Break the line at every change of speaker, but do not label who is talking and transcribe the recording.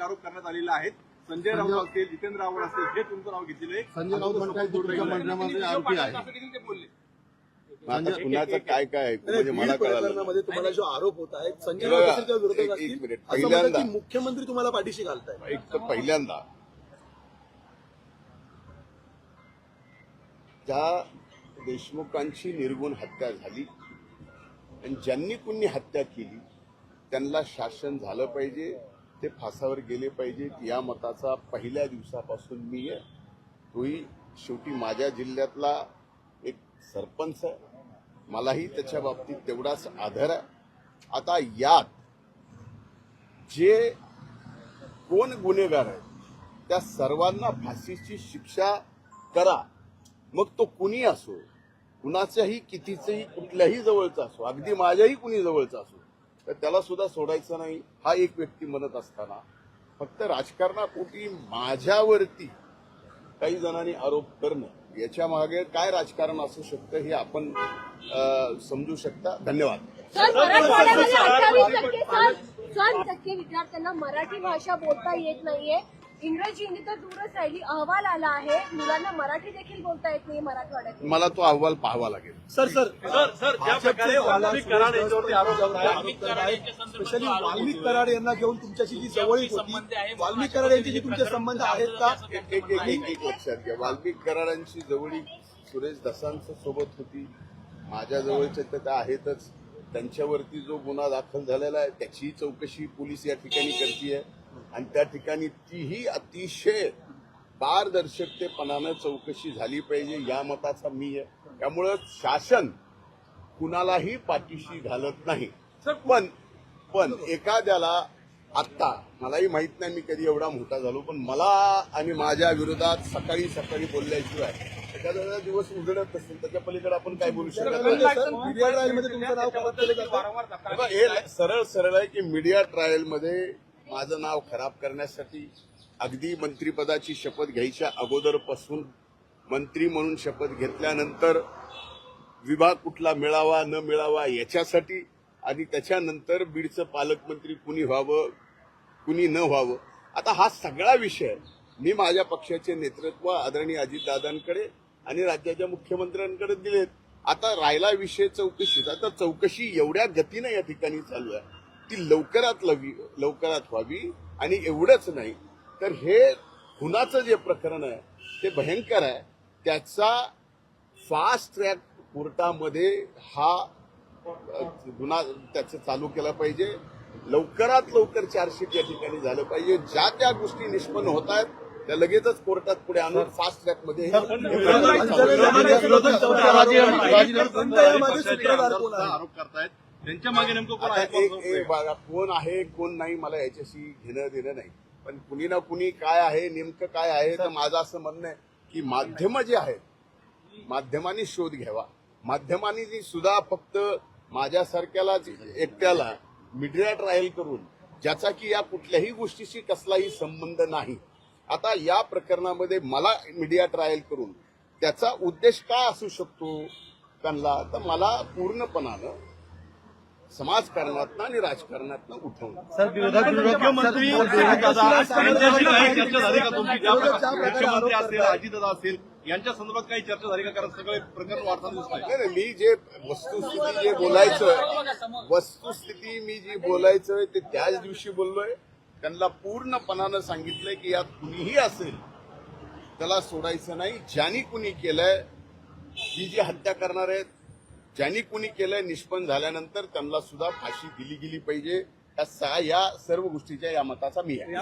आरोप करण्यात आलेले आहेत. संजय राऊत असतील, जितेंद्र आव्हाड असतील, हे तुमचं नाव घेतलेलं आहे.
संजय राऊत मंत्र्यामध्ये आरोपी आहे.
कुणाचं काय काय म्हणजे मला
प्रकरणामध्ये तुम्हाला जो आरोप होत आहे संजय राऊत असेल किंवा विरोधक असतील, असं म्हणतात की मुख्यमंत्री तुम्हाला पाठीशी घालताय.
एक तर पहिल्यांदा त्या देशमुखांची निर्गुण हत्या झाली आणि ज्यांनी कुणी हत्या केली त्यांना शासन झालं पाहिजे, ते फासावर गेले पाहिजेत या मताचा पहिल्या दिवसापासून मी आहे. तोही शेवटी माझ्या जिल्ह्यातला एक सरपंच आहे, मलाही त्याच्या बाबतीत तेवढाच आदर आहे. आता यात जे कोण गुन्हेगार आहेत त्या सर्वांना फाशीची शिक्षा करा, मग तो कुणी असो, कुणाच्याही कितीचंही कुठल्याही जवळचा असो, अगदी माझ्याही कुणी जवळचा असो, तर त्याला सुद्धा सोडायचं नाही हा एक व्यक्ती म्हणत असताना फक्त राजकारणापोटी माझ्यावरती काही जणांनी आरोप करणं याच्या मागे काय राजकारण असू शकतं हे आपण समजू शकता. धन्यवाद.
मराठवाड्यामध्ये 28% विद्यार्थ्यांना मराठी भाषा बोलता येत नाहीये. इंग्रजी हिंदी तर दूरच राहिली. अहवाल आला आहे, मुलांना मराठी देखील बोलता येत नाही मराठवाड्यात.
मला तो अहवाल पाहावा लागेल.
सर
ज्या प्रकारे वाल्मिक कराड यांच्यावरती आरोप
स्पेशली वाल्मिक कराड यांना घेऊन तुमच्याशी जी जवळीक होती, वाल्मिक कराड यांचे जे तुमचे संबंध आहेत का?
एक लक्षात घ्या, वाल्मिक कराडांची जवळीक सुरेश दसांच्या सोबत होती, माझ्या जवळच्या तर त्या आहेतच. त्यांच्यावरती जो गुन्हा दाखल झालेला आहे त्याची चौकशी पोलीस या ठिकाणी करतीये आणि त्या ठिकाणी तीही अतिशय पारदर्शकतेपणानं चौकशी झाली पाहिजे या मताचा मी आहे. त्यामुळं शासन कुणालाही पाठीशी घालत नाही. पण एखाद्याला आत्ता मलाही माहित नाही मी कधी एवढा मोठा झालो, पण मला आणि माझ्या विरोधात सकाळी सकाळी बोलल्याशिवाय एखाद्या दिवस उजळत असेल त्याच्या पलीकडे आपण काय बोलू शकत
मीडिया ट्रायलमध्ये तुमचं नाव खराब केलं जातं.
हे सरळ आहे की मीडिया ट्रायलमध्ये माझं नाव खराब करण्यासाठी अगदी मंत्रिपदाची शपथ घ्यायच्या अगोदरपासून मंत्री म्हणून शपथ घेतल्यानंतर विभाग कुठला मिळावा न मिळावा याच्यासाठी आणि त्याच्यानंतर बीडचं पालकमंत्री कुणी व्हावं कुणी न व्हावं, आता हा सगळा विषय मी माझ्या पक्षाचे नेतृत्व आदरणीय अजितदादांकडे आणि राज्याच्या मुख्यमंत्र्यांकडे दिलेत. आता राहिला विषय चौकशीचा, तर चौकशी एवढ्या गतीनं या ठिकाणी चालू आहे ती लवकरात व्हावी. आणि एवढंच नाही तर हे खुनाचं जे प्रकरण आहे ते भयंकर आहे, त्याचा फास्ट ट्रॅक कोर्टामध्ये हा गुन्हा त्याचं चालू केला पाहिजे. लवकरात लवकर चार्जशीट या ठिकाणी झालं पाहिजे. ज्या त्या गोष्टी निष्पन्न होत आहेत त्या लगेचच कोर्टात पुढे आणून फास्ट ट्रॅकमध्ये
आरोप करतायत. त्यांच्या मागे नेमकं
कोण आहे कोण नाही मला याच्याशी घेणं देणं नाही, पण कुणी ना कुणी काय आहे नेमकं काय आहे. तर माझं असं म्हणणं आहे की माध्यम जे आहेत माध्यमांनी शोध घ्यावा. माध्यमांनी सुद्धा फक्त माझ्यासारख्यालाच एकट्याला मीडिया ट्रायल करून ज्याचा की या कुठल्याही गोष्टीशी कसलाही संबंध नाही. आता या प्रकरणामध्ये मला मीडिया ट्रायल करून त्याचा उद्देश काय असू शकतो त्यांना, तर मला पूर्णपणानं समाजकारणातनं आणि राजकारणातनं उठवणं.
मुख्यमंत्री चर्चा झाली का तुमची? मुख्यमंत्री असेल अजितदादा असेल यांच्या संदर्भात काही चर्चा झाली का? कारण सगळे प्रकरण वाढताना दिसत आहे.
मी जे वस्तुस्थिती मी जी बोलायचं ते त्याच दिवशी बोललोय. त्यांना पूर्णपणानं सांगितलंय की यात कुणीही असेल त्याला सोडायचं नाही. ज्यांनी कुणी केलंय ही जी हत्या करणार आहेत ज्यांनी कुणी केलंय निष्पन्न झाल्यानंतर त्यांना सुद्धा फाशी दिली गेली पाहिजे. या सर्व गोष्टीच्या या मताचा मी आहे.